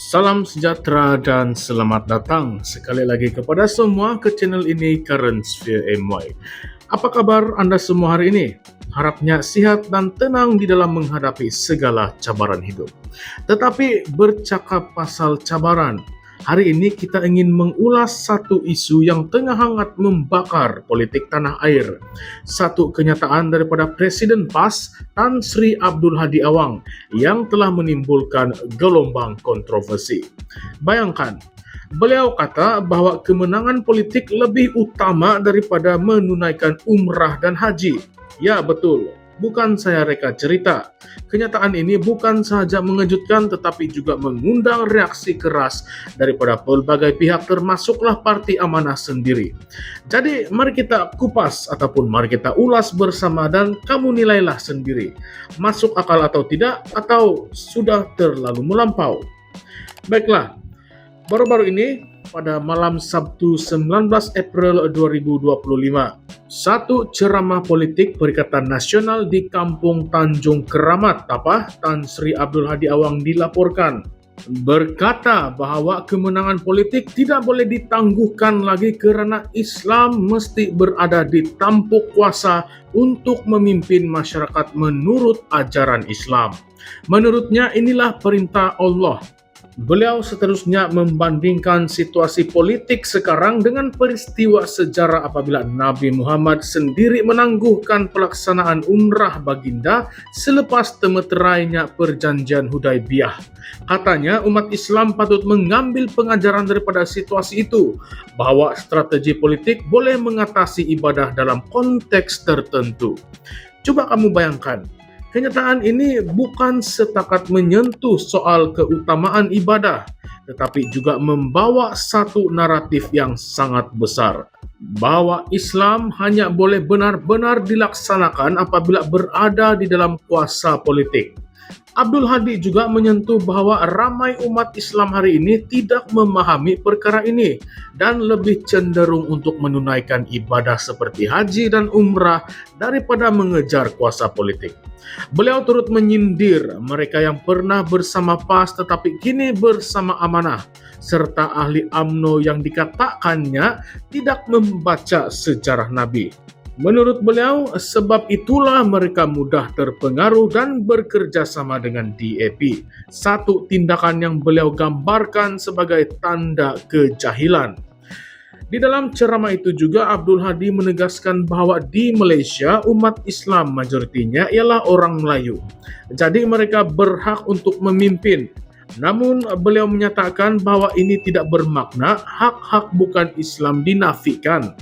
Salam sejahtera dan selamat datang sekali lagi kepada semua ke channel ini Current Sphere MY. Apa kabar Anda semua hari ini? Harapnya sehat dan tenang di dalam menghadapi segala cabaran hidup. Tetapi bercakap pasal cabaran, hari ini kita ingin mengulas satu isu yang tengah hangat membakar politik tanah air. Satu kenyataan daripada Presiden PAS Tan Sri Abdul Hadi Awang yang telah menimbulkan gelombang kontroversi. Bayangkan, beliau kata bahwa kemenangan politik lebih utama daripada menunaikan umrah dan haji. Ya betul, bukan saya reka cerita. Kenyataan ini bukan sahaja mengejutkan tetapi juga mengundang reaksi keras daripada pelbagai pihak termasuklah Parti Amanah sendiri. Jadi mari kita kupas ataupun mari kita ulas bersama dan kamu nilailah sendiri. Masuk akal atau tidak atau sudah terlalu melampau. Baiklah, baru-baru ini pada malam Sabtu 19 April 2025, satu ceramah politik Perikatan Nasional di Kampung Tanjung Keramat, Tapah, Tan Sri Abdul Hadi Awang dilaporkan berkata bahwa kemenangan politik tidak boleh ditangguhkan lagi kerana Islam mesti berada di tampuk kuasa untuk memimpin masyarakat menurut ajaran Islam. Menurutnya inilah perintah Allah. Beliau seterusnya membandingkan situasi politik sekarang dengan peristiwa sejarah apabila Nabi Muhammad sendiri menangguhkan pelaksanaan umrah baginda selepas temeterainya perjanjian Hudaibiyah. Katanya umat Islam patut mengambil pengajaran daripada situasi itu, bahwa strategi politik boleh mengatasi ibadah dalam konteks tertentu. Coba kamu bayangkan, kenyataan ini bukan setakat menyentuh soal keutamaan ibadah, tetapi juga membawa satu naratif yang sangat besar, bahwa Islam hanya boleh benar-benar dilaksanakan apabila berada di dalam kuasa politik. Abdul Hadi juga menyentuh bahwa ramai umat Islam hari ini tidak memahami perkara ini dan lebih cenderung untuk menunaikan ibadah seperti haji dan umrah daripada mengejar kuasa politik. Beliau turut menyindir mereka yang pernah bersama PAS tetapi kini bersama Amanah, serta ahli UMNO yang dikatakannya tidak membaca sejarah Nabi. Menurut beliau, sebab itulah mereka mudah terpengaruh dan bekerja sama dengan DAP. Satu tindakan yang beliau gambarkan sebagai tanda kejahilan. Di dalam ceramah itu juga Abdul Hadi menegaskan bahwa di Malaysia umat Islam majoritinya ialah orang Melayu. Jadi mereka berhak untuk memimpin. Namun beliau menyatakan bahwa ini tidak bermakna hak-hak bukan Islam dinafikan.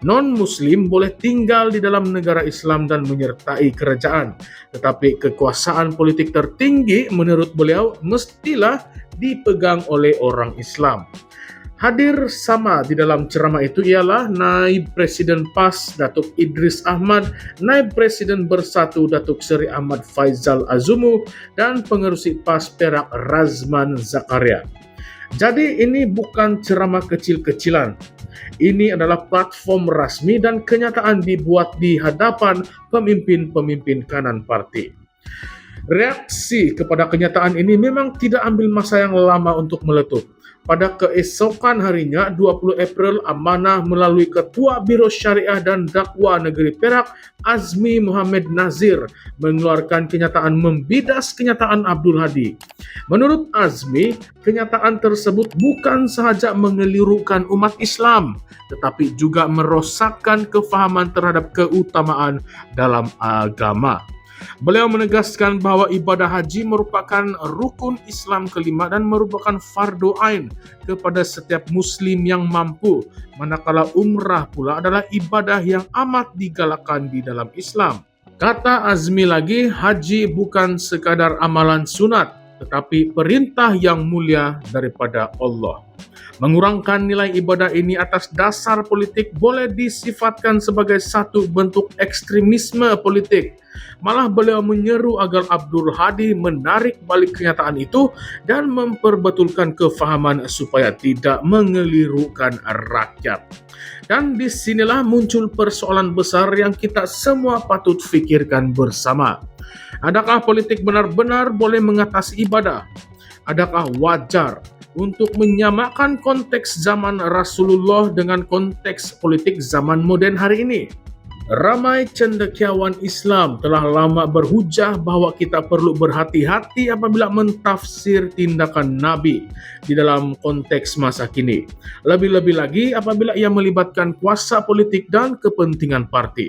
Non-Muslim boleh tinggal di dalam negara Islam dan menyertai kerajaan. Tetapi kekuasaan politik tertinggi menurut beliau mestilah dipegang oleh orang Islam. Hadir sama di dalam ceramah itu ialah Naib Presiden PAS Datuk Idris Ahmad, Naib Presiden Bersatu Datuk Seri Ahmad Faizal Azumu, dan pengerusi PAS Perak Razman Zakaria. Jadi ini bukan ceramah kecil-kecilan. Ini adalah platform rasmi dan kenyataan dibuat di hadapan pemimpin-pemimpin kanan parti. Reaksi kepada kenyataan ini memang tidak ambil masa yang lama untuk meletup. Pada keesokan harinya, 20 April, Amanah melalui Ketua Biro Syariah dan Dakwa Negeri Perak, Azmi Muhammad Nazir, mengeluarkan kenyataan membidas kenyataan Abdul Hadi. Menurut Azmi, kenyataan tersebut bukan sahaja mengelirukan umat Islam, tetapi juga merosakkan kefahaman terhadap keutamaan dalam agama. Beliau menegaskan bahwa ibadah haji merupakan rukun Islam kelima dan merupakan fardu ain kepada setiap muslim yang mampu, manakala umrah pula adalah ibadah yang amat digalakkan di dalam Islam. Kata Azmi lagi, haji bukan sekadar amalan sunat, tetapi perintah yang mulia daripada Allah. Mengurangkan nilai ibadah ini atas dasar politik boleh disifatkan sebagai satu bentuk ekstremisme politik. Malah beliau menyeru agar Abdul Hadi menarik balik kenyataan itu dan memperbetulkan kefahaman supaya tidak mengelirukan rakyat. Dan disinilah muncul persoalan besar yang kita semua patut fikirkan bersama. Adakah politik benar-benar boleh mengatasi ibadah? Adakah wajar untuk menyamakan konteks zaman Rasulullah dengan konteks politik zaman modern hari ini? Ramai cendekiawan Islam telah lama berhujah bahwa kita perlu berhati-hati apabila mentafsir tindakan Nabi di dalam konteks masa kini. Lebih-lebih lagi apabila ia melibatkan kuasa politik dan kepentingan parti.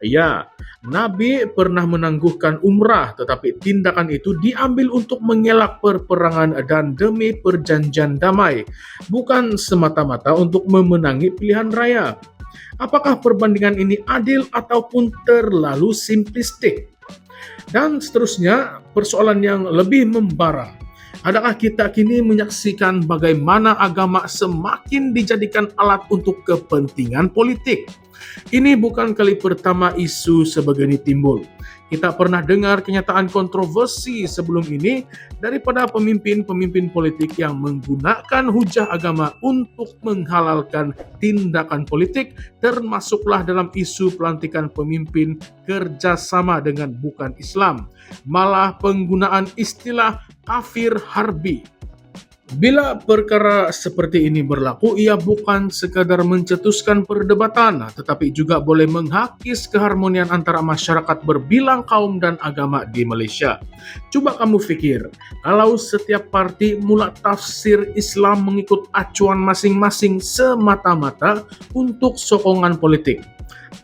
Ya, Nabi pernah menangguhkan umrah, tetapi tindakan itu diambil untuk mengelak perperangan dan demi perjanjian damai, bukan semata-mata untuk memenangi pilihan raya. Apakah perbandingan ini adil ataupun terlalu simplistik? Dan seterusnya, persoalan yang lebih membara. Adakah kita kini menyaksikan bagaimana agama semakin dijadikan alat untuk kepentingan politik? Ini bukan kali pertama isu sebegini timbul. Kita pernah dengar kenyataan kontroversi sebelum ini daripada pemimpin-pemimpin politik yang menggunakan hujah agama untuk menghalalkan tindakan politik, termasuklah dalam isu pelantikan pemimpin kerjasama dengan bukan Islam, malah penggunaan istilah kafir harbi. Bila perkara seperti ini berlaku, ia bukan sekadar mencetuskan perdebatan, tetapi juga boleh menghakis keharmonian antara masyarakat berbilang kaum dan agama di Malaysia. Coba kamu pikir, kalau setiap parti mula tafsir Islam mengikut acuan masing-masing semata-mata untuk sokongan politik,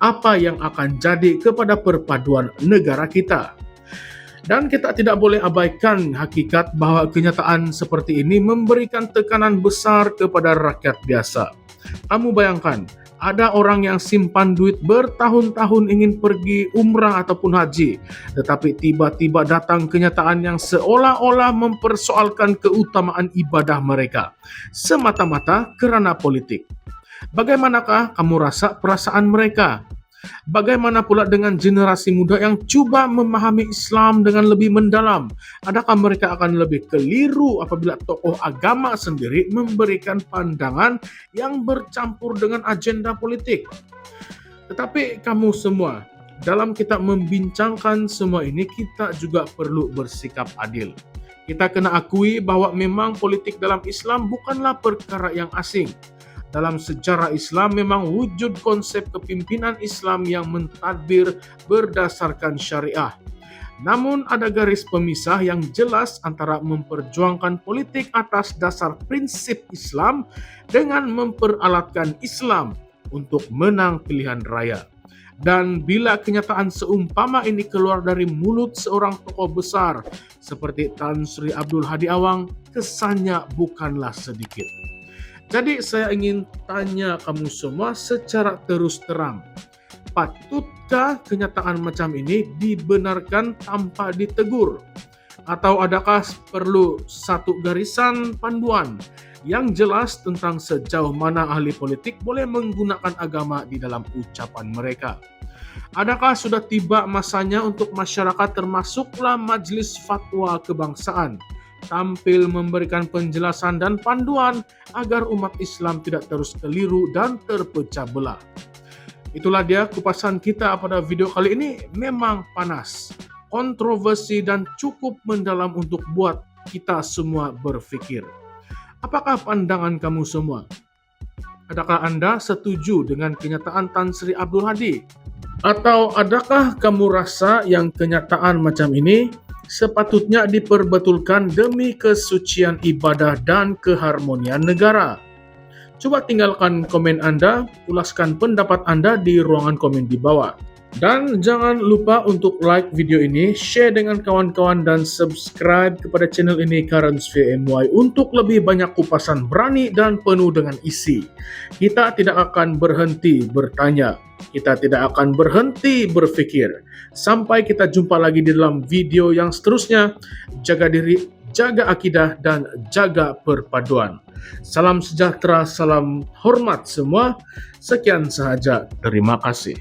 apa yang akan jadi kepada perpaduan negara kita? Dan kita tidak boleh abaikan hakikat bahwa kenyataan seperti ini memberikan tekanan besar kepada rakyat biasa. Kamu bayangkan, ada orang yang simpan duit bertahun-tahun ingin pergi umrah ataupun haji, tetapi tiba-tiba datang kenyataan yang seolah-olah mempersoalkan keutamaan ibadah mereka, semata-mata kerana politik. Bagaimanakah kamu rasa perasaan mereka? Bagaimana pula dengan generasi muda yang cuba memahami Islam dengan lebih mendalam? Adakah mereka akan lebih keliru apabila tokoh agama sendiri memberikan pandangan yang bercampur dengan agenda politik? Tetapi kamu semua, dalam kita membincangkan semua ini, kita juga perlu bersikap adil. Kita kena akui bahwa memang politik dalam Islam bukanlah perkara yang asing. Dalam sejarah Islam memang wujud konsep kepimpinan Islam yang mentadbir berdasarkan syariah. Namun ada garis pemisah yang jelas antara memperjuangkan politik atas dasar prinsip Islam dengan memperalatkan Islam untuk menang pilihan raya. Dan bila kenyataan seumpama ini keluar dari mulut seorang tokoh besar seperti Tan Sri Abdul Hadi Awang, kesannya bukanlah sedikit. Jadi saya ingin tanya kamu semua secara terus terang, patutkah kenyataan macam ini dibenarkan tanpa ditegur? Atau adakah perlu satu garisan panduan yang jelas tentang sejauh mana ahli politik boleh menggunakan agama di dalam ucapan mereka? Adakah sudah tiba masanya untuk masyarakat termasuklah Majlis Fatwa Kebangsaan tampil memberikan penjelasan dan panduan agar umat Islam tidak terus keliru dan terpecah belah? Itulah dia kupasan kita pada video kali ini. Memang panas, kontroversi dan cukup mendalam untuk buat kita semua berfikir. Apakah pandangan kamu semua? Adakah Anda setuju dengan kenyataan Tan Sri Abdul Hadi? Atau adakah kamu rasa yang kenyataan macam ini sepatutnya diperbetulkan demi kesucian ibadah dan keharmonian negara? Coba tinggalkan komen Anda, ulaskan pendapat Anda di ruangan komen di bawah. Dan jangan lupa untuk like video ini, share dengan kawan-kawan dan subscribe kepada channel ini Currents VMY untuk lebih banyak kupasan berani dan penuh dengan isi. Kita tidak akan berhenti bertanya, kita tidak akan berhenti berfikir. Sampai kita jumpa lagi di dalam video yang seterusnya. Jaga diri, jaga akidah, dan jaga perpaduan. Salam sejahtera, salam hormat semua. Sekian sahaja, terima kasih.